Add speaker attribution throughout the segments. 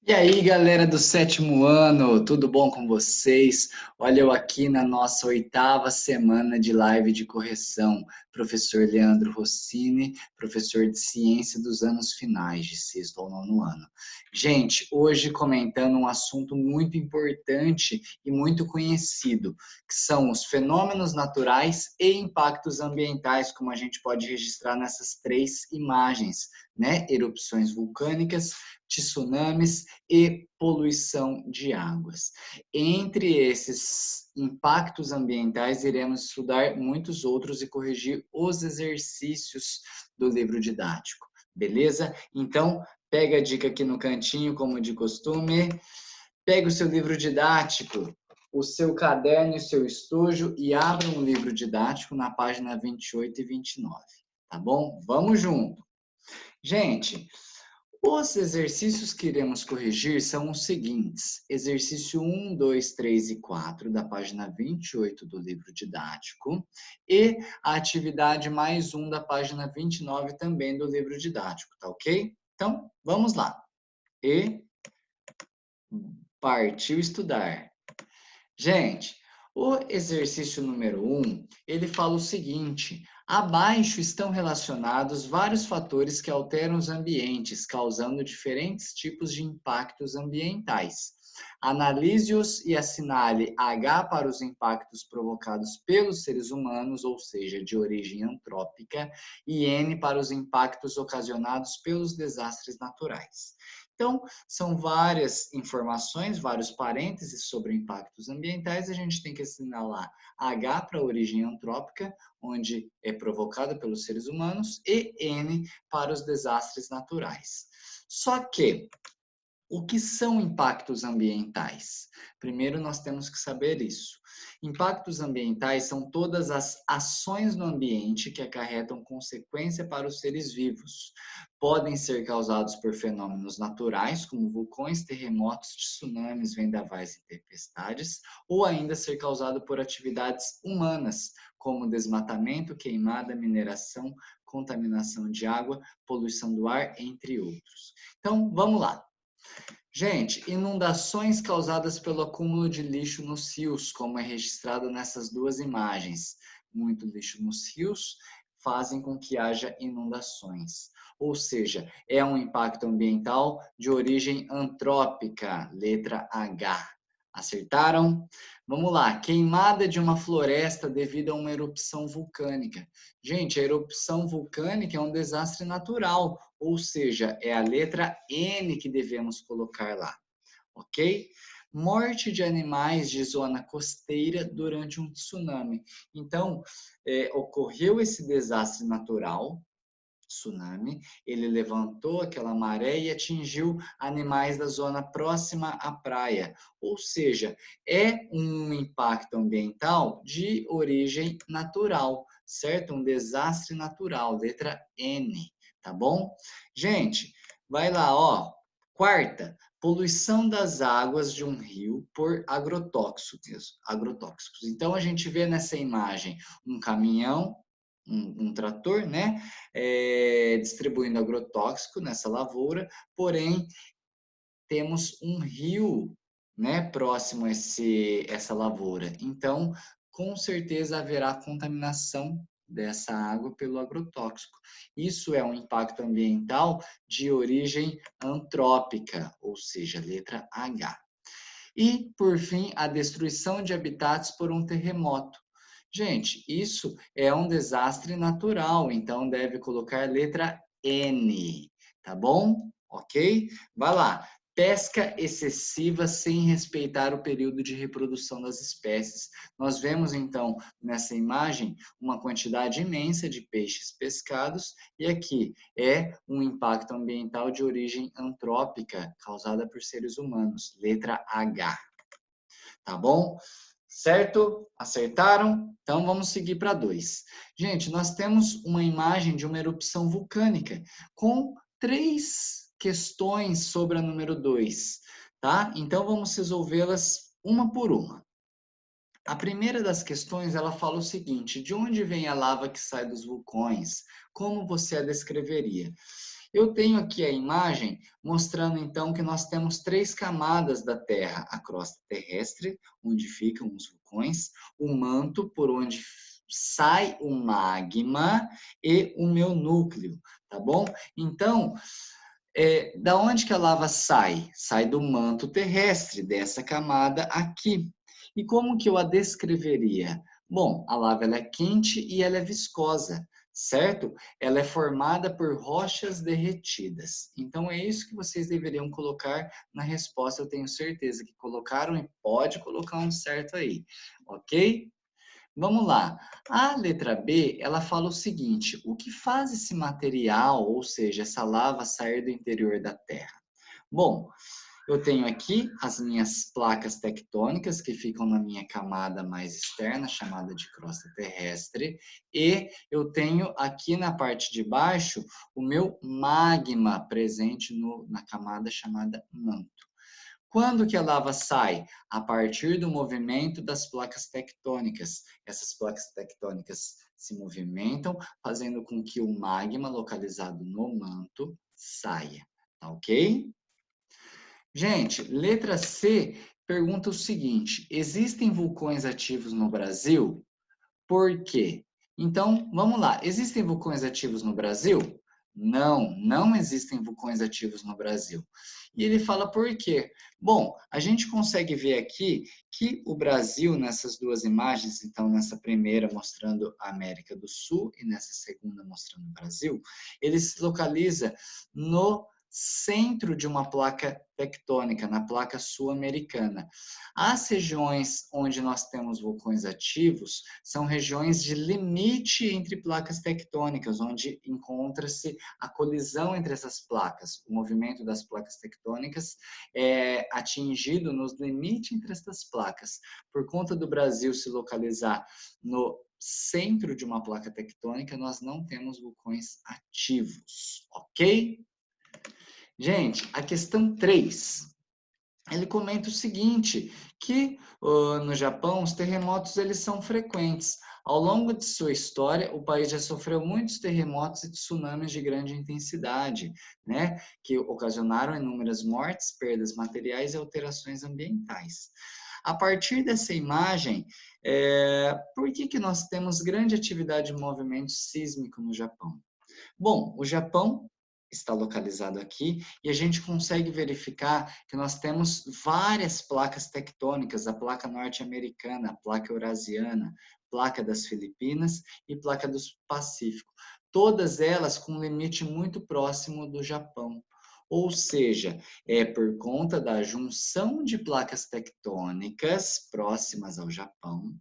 Speaker 1: E aí, galera do sétimo ano, tudo bom com vocês? Olha, eu aqui na nossa oitava semana de live de correção. Professor Leandro Rossini, professor de ciência dos anos finais, de sexto ao nono ano. Gente, hoje comentando um assunto muito importante e muito conhecido, que são os fenômenos naturais e impactos ambientais, como a gente pode registrar nessas três imagens, né? Erupções vulcânicas, tsunamis e poluição de águas. Entre esses impactos ambientais, iremos estudar muitos outros e corrigir os exercícios do livro didático, beleza? Então, pega a dica aqui no cantinho, como de costume, pega o seu livro didático, o seu caderno e o seu estojo e abra um livro didático na página 28 e 29, tá bom? Vamos junto! Gente, os exercícios que iremos corrigir são os seguintes: exercício 1, 2, 3 e 4, da página 28 do livro didático, e a atividade mais 1 da página 29 também do livro didático, tá ok? Então, vamos lá. E partiu estudar. Gente, o exercício número 1, ele fala o seguinte: abaixo estão relacionados vários fatores que alteram os ambientes, causando diferentes tipos de impactos ambientais. Analise-os e assinale H para os impactos provocados pelos seres humanos, ou seja, de origem antrópica, e N para os impactos ocasionados pelos desastres naturais. Então, são várias informações, vários parênteses sobre impactos ambientais. A gente tem que assinalar H para a origem antrópica, onde é provocada pelos seres humanos, e N para os desastres naturais. Só que, o que são impactos ambientais? Primeiro, nós temos que saber isso. Impactos ambientais são todas as ações no ambiente que acarretam consequência para os seres vivos. Podem ser causados por fenômenos naturais, como vulcões, terremotos, tsunamis, vendavais e tempestades, ou ainda ser causado por atividades humanas, como desmatamento, queimada, mineração, contaminação de água, poluição do ar, entre outros. Então, vamos lá. Gente, inundações causadas pelo acúmulo de lixo nos rios, como é registrado nessas duas imagens. Muito lixo nos rios fazem com que haja inundações. Ou seja, é um impacto ambiental de origem antrópica, letra H. Acertaram? Vamos lá. Queimada de uma floresta devido a uma erupção vulcânica. Gente, a erupção vulcânica é um desastre natural, ou seja, é a letra N que devemos colocar lá, ok? Morte de animais de zona costeira durante um tsunami. Então, ocorreu esse desastre natural, tsunami, ele levantou aquela maré e atingiu animais da zona próxima à praia. Ou seja, é um impacto ambiental de origem natural, certo? Um desastre natural, letra N, tá bom? Gente, vai lá, ó. Quarta, poluição das águas de um rio por agrotóxicos. Agrotóxicos. Então, a gente vê nessa imagem um caminhão, um trator, né, distribuindo agrotóxico nessa lavoura, porém temos um rio, né, próximo a essa lavoura. Então, com certeza haverá contaminação dessa água pelo agrotóxico. Isso é um impacto ambiental de origem antrópica, ou seja, letra H. E, por fim, a destruição de habitats por um terremoto. Gente, isso é um desastre natural, então deve colocar letra N, tá bom? Ok? Vai lá. Pesca excessiva sem respeitar o período de reprodução das espécies. Nós vemos então nessa imagem uma quantidade imensa de peixes pescados e aqui é um impacto ambiental de origem antrópica causada por seres humanos, letra H. Tá bom? Certo? Acertaram? Então vamos seguir para 2. Gente, nós temos uma imagem de uma erupção vulcânica com 3 questões sobre a número 2, tá? Então vamos resolvê-las uma por uma. A primeira das questões, ela fala o seguinte: de onde vem a lava que sai dos vulcões? Como você a descreveria? Eu tenho aqui a imagem mostrando então que nós temos 3 camadas da Terra: a crosta terrestre, onde ficam os vulcões, o manto, por onde sai o magma, e o meu núcleo, tá bom? Então, da onde que a lava sai? Sai do manto terrestre, dessa camada aqui. E como que eu a descreveria? Bom, a lava ela é quente e ela é viscosa, certo? Ela é formada por rochas derretidas. Então é isso que vocês deveriam colocar na resposta. Eu tenho certeza que colocaram e pode colocar um certo aí, ok? Vamos lá. A letra B, ela fala o seguinte: o que faz esse material, ou seja, essa lava sair do interior da Terra? Bom, eu tenho aqui as minhas placas tectônicas que ficam na minha camada mais externa, chamada de crosta terrestre, e eu tenho aqui na parte de baixo o meu magma presente na camada chamada manto. Quando que a lava sai? A partir do movimento das placas tectônicas. Essas placas tectônicas se movimentam, fazendo com que o magma localizado no manto saia. Tá ok? Gente, letra C pergunta o seguinte: existem vulcões ativos no Brasil? Por quê? Então, vamos lá. Existem vulcões ativos no Brasil? Não, não existem vulcões ativos no Brasil. E ele fala por quê? Bom, a gente consegue ver aqui que o Brasil, nessas duas imagens, então nessa primeira mostrando a América do Sul e nessa segunda mostrando o Brasil, ele se localiza no centro de uma placa tectônica, na placa sul-americana. As regiões onde nós temos vulcões ativos são regiões de limite entre placas tectônicas, onde encontra-se a colisão entre essas placas. O movimento das placas tectônicas é atingido nos limites entre essas placas. Por conta do Brasil se localizar no centro de uma placa tectônica, nós não temos vulcões ativos, ok? Gente, a questão 3. Ele comenta o seguinte, que no Japão os terremotos eles são frequentes. Ao longo de sua história, o país já sofreu muitos terremotos e tsunamis de grande intensidade, né, que ocasionaram inúmeras mortes, perdas materiais e alterações ambientais. A partir dessa imagem, por que nós temos grande atividade de movimento sísmico no Japão? Bom, o Japão está localizado aqui e a gente consegue verificar que nós temos várias placas tectônicas, a placa norte-americana, a placa eurasiana, placa das Filipinas e placa do Pacífico. Todas elas com um limite muito próximo do Japão. Ou seja, é por conta da junção de placas tectônicas próximas ao Japão,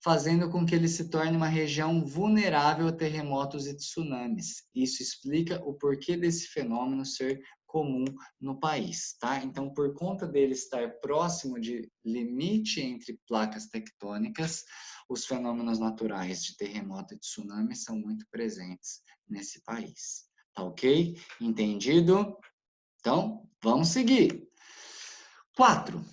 Speaker 1: fazendo com que ele se torne uma região vulnerável a terremotos e tsunamis. Isso explica o porquê desse fenômeno ser comum no país, tá? Então, por conta dele estar próximo de limite entre placas tectônicas, os fenômenos naturais de terremoto e tsunami são muito presentes nesse país. Tá ok? Entendido? Então, vamos seguir. 4.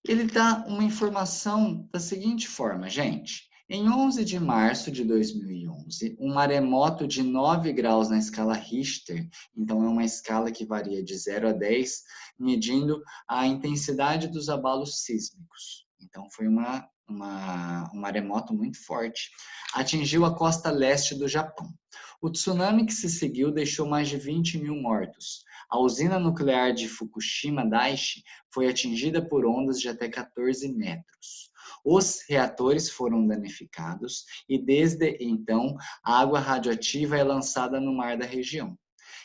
Speaker 1: Ele dá uma informação da seguinte forma, gente. Em 11 de março de 2011, um maremoto de 9 graus na escala Richter, então é uma escala que varia de 0 a 10, medindo a intensidade dos abalos sísmicos. Então foi um maremoto muito forte. Atingiu a costa leste do Japão. O tsunami que se seguiu deixou mais de 20 mil mortos. A usina nuclear de Fukushima Daiichi foi atingida por ondas de até 14 metros. Os reatores foram danificados e, desde então, a água radioativa é lançada no mar da região.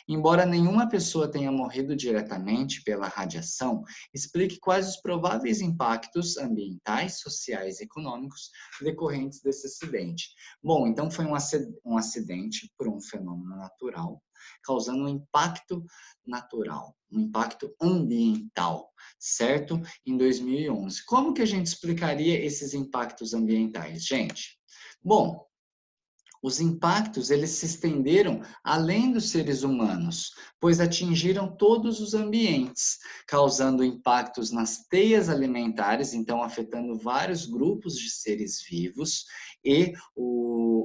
Speaker 1: Embora nenhuma pessoa tenha morrido diretamente pela radiação, explique quais os prováveis impactos ambientais, sociais e econômicos decorrentes desse acidente. Bom, então foi um acidente por um fenômeno natural, causando um impacto natural, um impacto ambiental, certo? Em 2011. Como que a gente explicaria esses impactos ambientais, gente? Bom, Os impactos, eles se estenderam além dos seres humanos, pois atingiram todos os ambientes, causando impactos nas teias alimentares, então afetando vários grupos de seres vivos e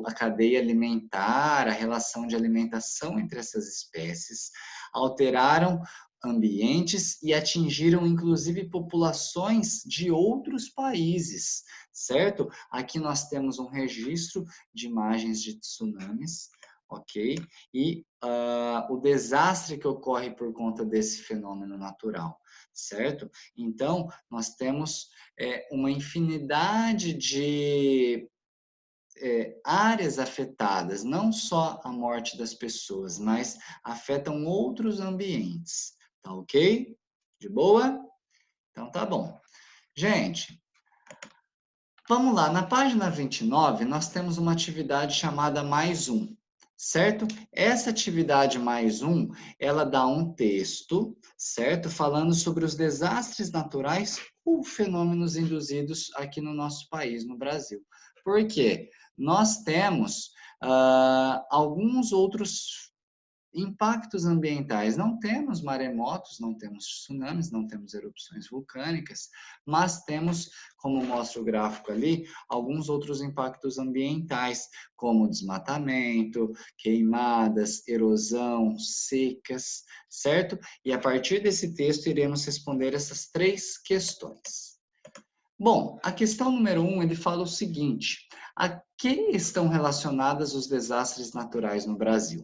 Speaker 1: a cadeia alimentar, a relação de alimentação entre essas espécies, alteraram ambientes e atingiram inclusive populações de outros países, certo? Aqui nós temos um registro de imagens de tsunamis, ok? E o desastre que ocorre por conta desse fenômeno natural, certo? Então, nós temos uma infinidade de áreas afetadas, não só a morte das pessoas, mas afetam outros ambientes, tá ok? De boa? Então tá bom. Gente, vamos lá, na página 29, nós temos uma atividade chamada Mais Um, certo? Essa atividade Mais Um, ela dá um texto, certo? Falando sobre os desastres naturais ou fenômenos induzidos aqui no nosso país, no Brasil. Por quê? Nós temos alguns outros impactos ambientais. Não temos maremotos, não temos tsunamis, não temos erupções vulcânicas, mas temos, como mostra o gráfico ali, alguns outros impactos ambientais, como desmatamento, queimadas, erosão, secas, certo? E a partir desse texto iremos responder essas 3 questões. Bom, a questão número 1, ele fala o seguinte: a que estão relacionadas os desastres naturais no Brasil?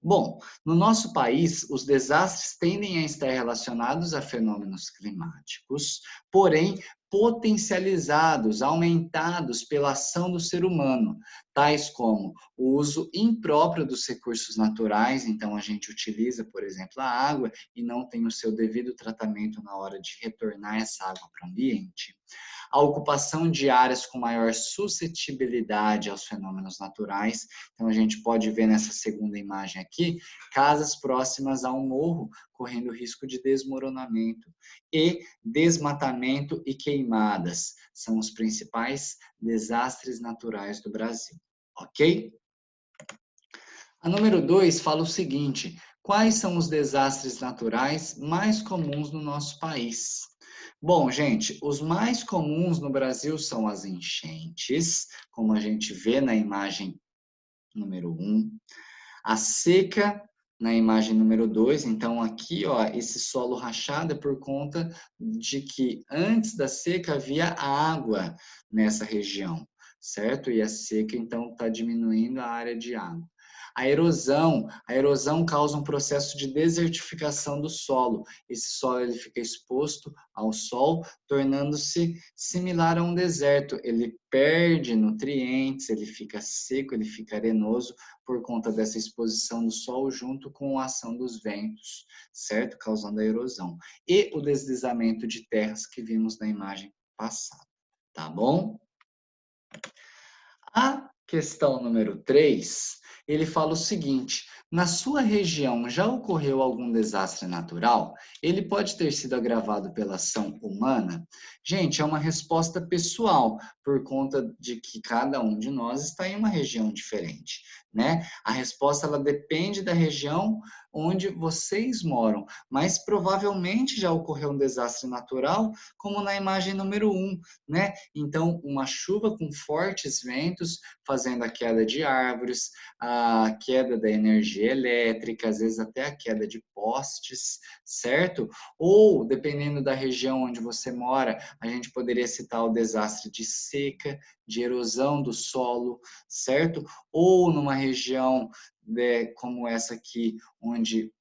Speaker 1: Bom, no nosso país, os desastres tendem a estar relacionados a fenômenos climáticos, porém potencializados, aumentados pela ação do ser humano, tais como o uso impróprio dos recursos naturais, então a gente utiliza, por exemplo, a água e não tem o seu devido tratamento na hora de retornar essa água para o ambiente, a ocupação de áreas com maior suscetibilidade aos fenômenos naturais. Então, a gente pode ver nessa segunda imagem aqui, casas próximas a um morro correndo risco de desmoronamento. E desmatamento e queimadas são os principais desastres naturais do Brasil. Ok? A número 2 fala o seguinte: quais são os desastres naturais mais comuns no nosso país? Bom, gente, os mais comuns no Brasil são as enchentes, como a gente vê na imagem número 1, a seca na imagem número 2. Então, aqui, ó, esse solo rachado é por conta de que antes da seca havia água nessa região, certo? E a seca, então, está diminuindo a área de água. A erosão causa um processo de desertificação do solo. Esse solo ele fica exposto ao sol, tornando-se similar a um deserto. Ele perde nutrientes, ele fica seco, ele fica arenoso por conta dessa exposição do sol junto com a ação dos ventos, certo? Causando a erosão. E o deslizamento de terras que vimos na imagem passada, tá bom? A questão número 3, ele fala o seguinte: na sua região já ocorreu algum desastre natural? Ele pode ter sido agravado pela ação humana? Gente, é uma resposta pessoal, por conta de que cada um de nós está em uma região diferente, né? A resposta ela depende da região onde vocês moram, mas provavelmente já ocorreu um desastre natural, como na imagem número 1, né? Então, uma chuva com fortes ventos, fazendo a queda de árvores, a queda da energia elétrica, às vezes até a queda de postes, certo? Ou, dependendo da região onde você mora, a gente poderia citar o desastre de seca, de erosão do solo, certo? Ou numa região como essa aqui, onde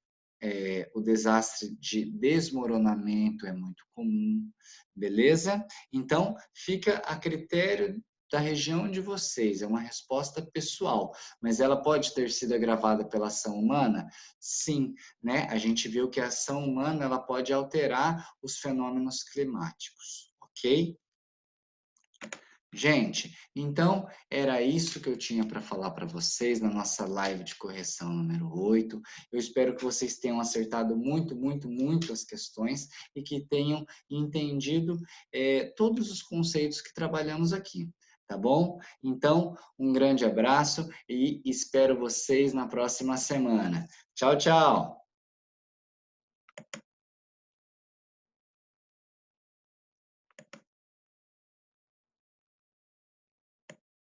Speaker 1: o desastre de desmoronamento é muito comum, beleza? Então, fica a critério da região de vocês, é uma resposta pessoal, mas ela pode ter sido agravada pela ação humana? Sim, né? A gente viu que a ação humana ela pode alterar os fenômenos climáticos, ok? Gente, então era isso que eu tinha para falar para vocês na nossa live de correção número 8. Eu espero que vocês tenham acertado muito, muito, muito as questões e que tenham entendido todos os conceitos que trabalhamos aqui, tá bom? Então, um grande abraço e espero vocês na próxima semana. Tchau, tchau!